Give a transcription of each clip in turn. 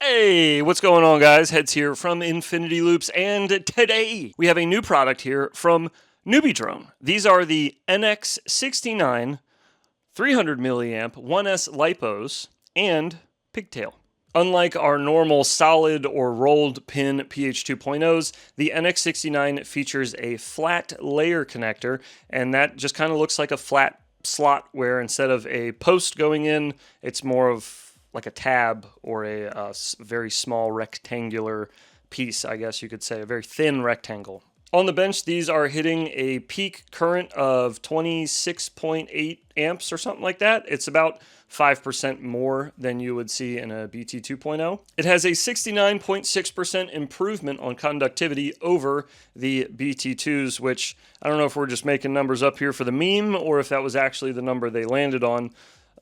Hey, what's going on, guys? Heads here from Infinity Loops, and today we have a new product here from NewBeeDrone. These are the NX69 300 milliamp 1S lipos and pigtail. Unlike our normal solid or rolled pin PH2.0s, the NX69 features a flat layer connector, and that just kind of looks like a flat slot where instead of a post going in, it's more of like a tab or a very small rectangular piece, I guess you could say, a very thin rectangle. On the bench, these are hitting a peak current of 26.8 amps or something like that. It's about 5% more than you would see in a BT 2.0. It has a 69.6% improvement on conductivity over the BT2s, which I don't know if we're just making numbers up here for the meme or if that was actually the number they landed on,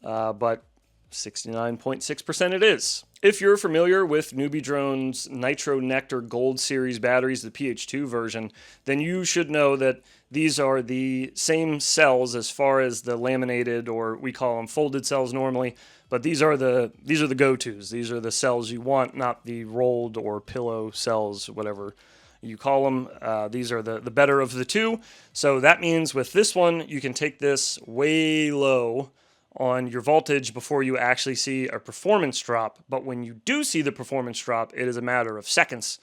but 69.6% it is. If you're familiar with NewBeeDrone's Nitro Nectar Gold Series batteries, the PH2 version, then you should know that these are the same cells as far as the laminated, or we call them folded cells normally, but these are the go-tos. These are the cells you want, not the rolled or pillow cells, whatever you call them. These are the better of the two. So that means with this one, you can take this way low on your voltage before you actually see a performance drop. But when you do see the performance drop, it is a matter of seconds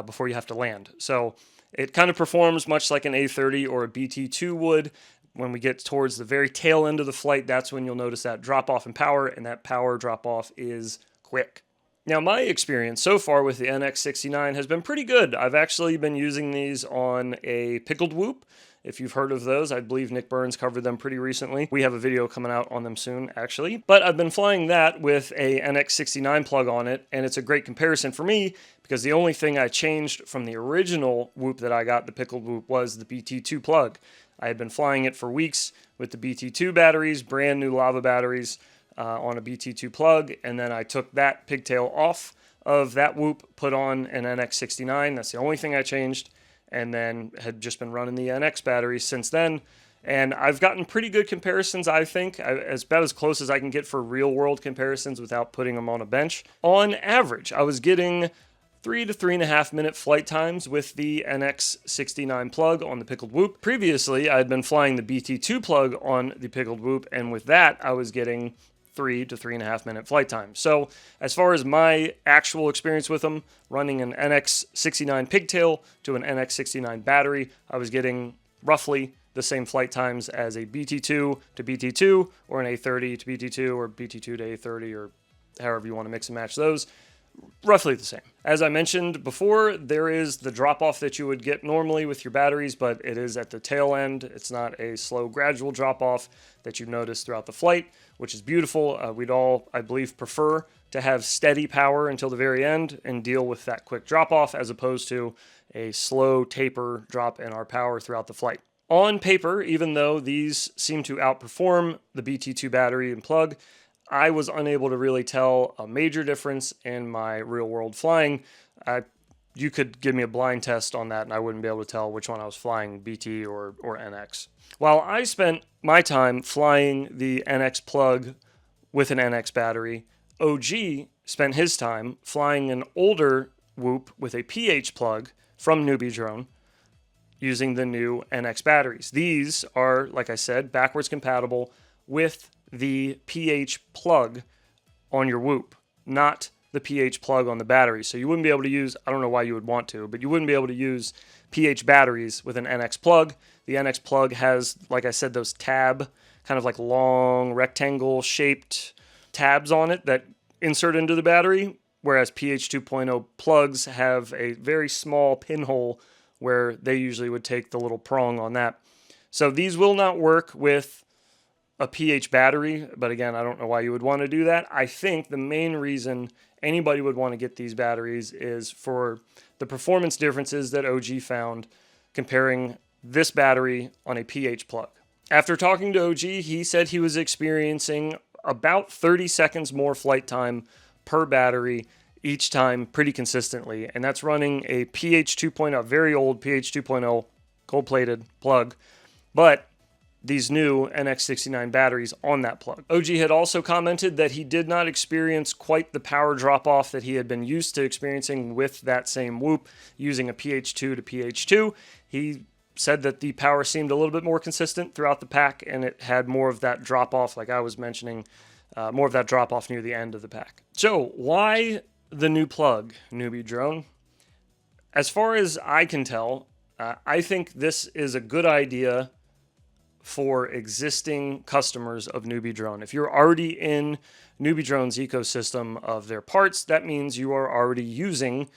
before you have to land. So it kind of performs much like an A30 or a BT2 would. When we get towards the very tail end of the flight, that's when you'll notice that drop off in power, and that power drop off is quick. Now, my experience so far with the NX69 has been pretty good. I've actually been using these on a pickled whoop. If you've heard of those, I believe Nick Burns covered them pretty recently. We have a video coming out on them soon, actually. But I've been flying that with a NX69 plug on it, and it's a great comparison for me because the only thing I changed from the original whoop that I got, the pickled whoop, was the BT2 plug. I had been flying it for weeks with the BT2 batteries, brand new lava batteries on a BT2 plug, and then I took that pigtail off of that whoop, put on an NX69. That's the only thing I changed, and then had just been running the NX batteries since then. And I've gotten pretty good comparisons, I think, about as close as I can get for real-world comparisons without putting them on a bench. On average, I was getting 3 to 3.5 minute flight times with the NX69 plug on the pickled whoop. Previously, I had been flying the BT2 plug on the pickled whoop, and with that, I was getting 3 to 3.5 minute flight time. So as far as my actual experience with them, running an NX69 pigtail to an NX69 battery, I was getting roughly the same flight times as a BT2 to BT2, or an A30 to BT2, or BT2 to A30, or however you want to mix and match those. Roughly the same. As I mentioned before, there is the drop-off that you would get normally with your batteries, but it is at the tail end. It's not a slow, gradual drop-off that you notice throughout the flight, which is beautiful. We'd all, I believe, prefer to have steady power until the very end and deal with that quick drop-off as opposed to a slow taper drop in our power throughout the flight. On paper, even though these seem to outperform the BT2 battery and plug, I was unable to really tell a major difference in my real-world flying. You could give me a blind test on that, and I wouldn't be able to tell which one I was flying, BT or NX. While I spent my time flying the NX plug with an NX battery, OG spent his time flying an older whoop with a PH plug from NewBeeDrone using the new NX batteries. These are, like I said, backwards compatible with the PH plug on your whoop, not the PH plug on the battery. So you wouldn't be able to use, I don't know why you would want to, but you wouldn't be able to use PH batteries with an NX plug. The NX plug has, like I said, those tab, kind of like long rectangle shaped tabs on it that insert into the battery, whereas PH 2.0 plugs have a very small pinhole where they usually would take the little prong on that. So these will not work with a PH battery, but again, I don't know why you would want to do that. I think the main reason anybody would want to get these batteries is for the performance differences that OG found comparing this battery on a PH plug. After talking to OG, he said he was experiencing about 30 seconds more flight time per battery each time pretty consistently, and that's running a PH 2.0, very old PH 2.0 gold-plated plug, but these new NX69 batteries on that plug. OG had also commented that he did not experience quite the power drop-off that he had been used to experiencing with that same Whoop using a PH2 to PH2. He said that the power seemed a little bit more consistent throughout the pack, and it had more of that drop-off, like I was mentioning, more of that drop-off near the end of the pack. So why the new plug, NewBeeDrone? As far as I can tell, I think this is a good idea for existing customers of NewBeeDrone. If you're already in NewBeeDrone's ecosystem of their parts, that means you are already using,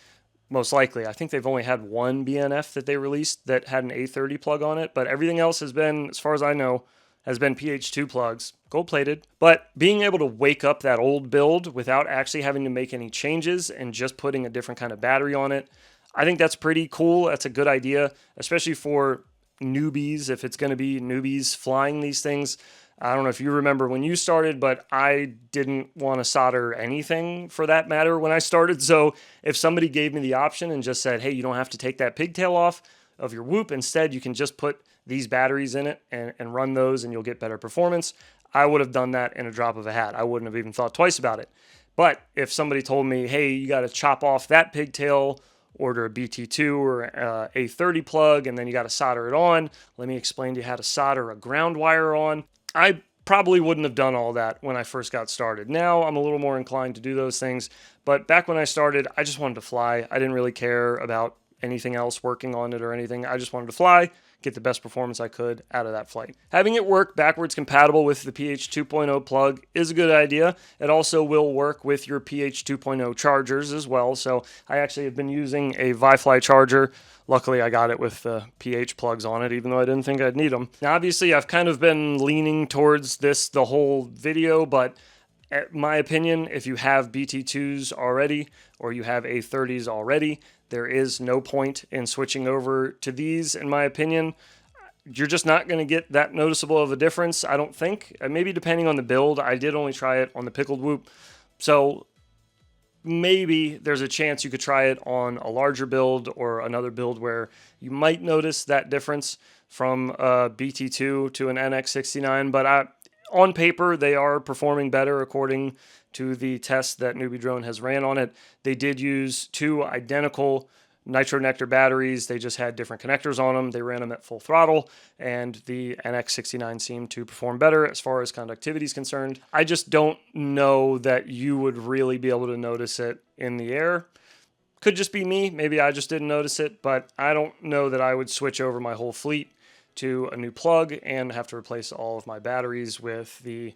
most likely, I think they've only had one BnF that they released that had an A30 plug on it, but everything else has been, as far as I know, has been PH2 plugs, gold-plated. But being able to wake up that old build without actually having to make any changes and just putting a different kind of battery on it, I think that's pretty cool. That's a good idea, especially for newbies, if it's going to be newbies flying these things. I don't know if you remember when you started, but I didn't want to solder anything for that matter when I started. So if somebody gave me the option and just said, hey, you don't have to take that pigtail off of your Whoop, instead you can just put these batteries in it and run those and you'll get better performance, I would have done that in a drop of a hat. I wouldn't have even thought twice about it. But if somebody told me, hey, you got to chop off that pigtail, order a BT2 or A30 plug, and then you got to solder it on. Let me explain to you how to solder a ground wire on. I probably wouldn't have done all that when I first got started. Now I'm a little more inclined to do those things, but back when I started, I just wanted to fly. I didn't really care about anything else working on it or anything. I just wanted to fly, get the best performance I could out of that flight. Having it work backwards compatible with the PH2.0 plug is a good idea. It also will work with your PH2.0 chargers as well. So I actually have been using a ViFly charger. Luckily, I got it with the PH plugs on it, even though I didn't think I'd need them. Now, obviously, I've kind of been leaning towards this the whole video, but in my opinion, if you have BT2s already or you have A30s already, there is no point in switching over to these, in my opinion. You're just not going to get that noticeable of a difference, I don't think. Maybe depending on the build. I did only try it on the pickled Whoop, so maybe there's a chance you could try it on a larger build or another build where you might notice that difference from a BT2 to an NX69, but on paper, they are performing better according to the test that NewBeeDrone has ran on it. They did use two identical nitro nectar batteries. They just had different connectors on them. They ran them at full throttle, and the NX69 seemed to perform better as far as conductivity is concerned. I just don't know that you would really be able to notice it in the air. Could just be me. Maybe I just didn't notice it, but I don't know that I would switch over my whole fleet to a new plug and have to replace all of my batteries with the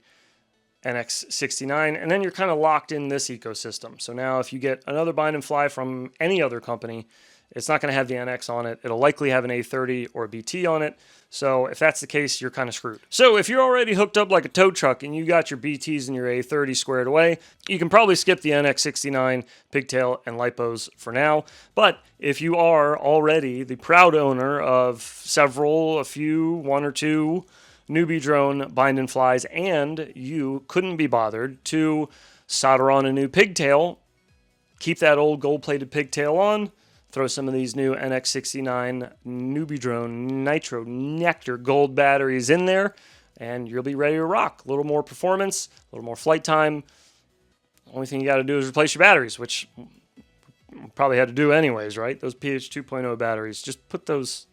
NX69, and then you're kind of locked in this ecosystem. So now if you get another bind and fly from any other company, it's not going to have the NX on it. It'll likely have an A30 or a BT on it. So if that's the case, you're kind of screwed. So if you're already hooked up like a tow truck and you got your BTs and your A30 squared away, you can probably skip the NX69 pigtail and lipos for now. But if you are already the proud owner of a few, one or two NewBeeDrone bind and flies, and you couldn't be bothered to solder on a new pigtail, keep that old gold-plated pigtail on, throw some of these new NX69 NewBeeDrone Nitro Nectar gold batteries in there, and you'll be ready to rock. A little more performance, a little more flight time. The only thing you got to do is replace your batteries, which you probably had to do anyways, right? Those PH2.0 batteries, just put those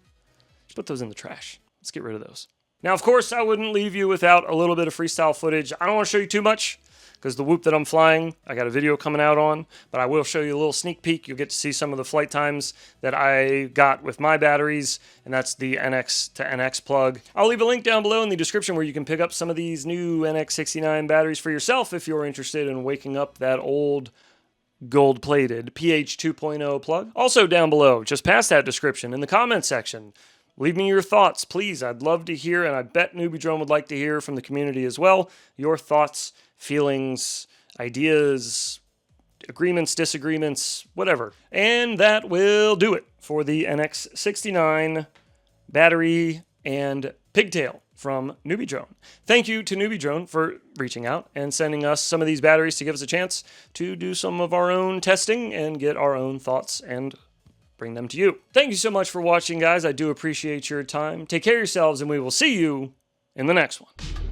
in the trash. Let's get rid of those. Now, of course, I wouldn't leave you without a little bit of freestyle footage. I don't want to show you too much because the Whoop that I'm flying, I got a video coming out on, but I will show you a little sneak peek. You'll get to see some of the flight times that I got with my batteries, and that's the NX to NX plug. I'll leave a link down below in the description where you can pick up some of these new NX69 batteries for yourself if you're interested in waking up that old gold-plated PH 2.0 plug. Also down below, just past that description, in the comment section, leave me your thoughts, please. I'd love to hear, and I bet NewBeeDrone would like to hear from the community as well, your thoughts, feelings, ideas, agreements, disagreements, whatever. And that will do it for the NX69 battery and pigtail from NewBeeDrone. Thank you to NewBeeDrone for reaching out and sending us some of these batteries to give us a chance to do some of our own testing and get our own thoughts and bring them to you. Thank you so much for watching, guys. I do appreciate your time. Take care of yourselves, and we will see you in the next one.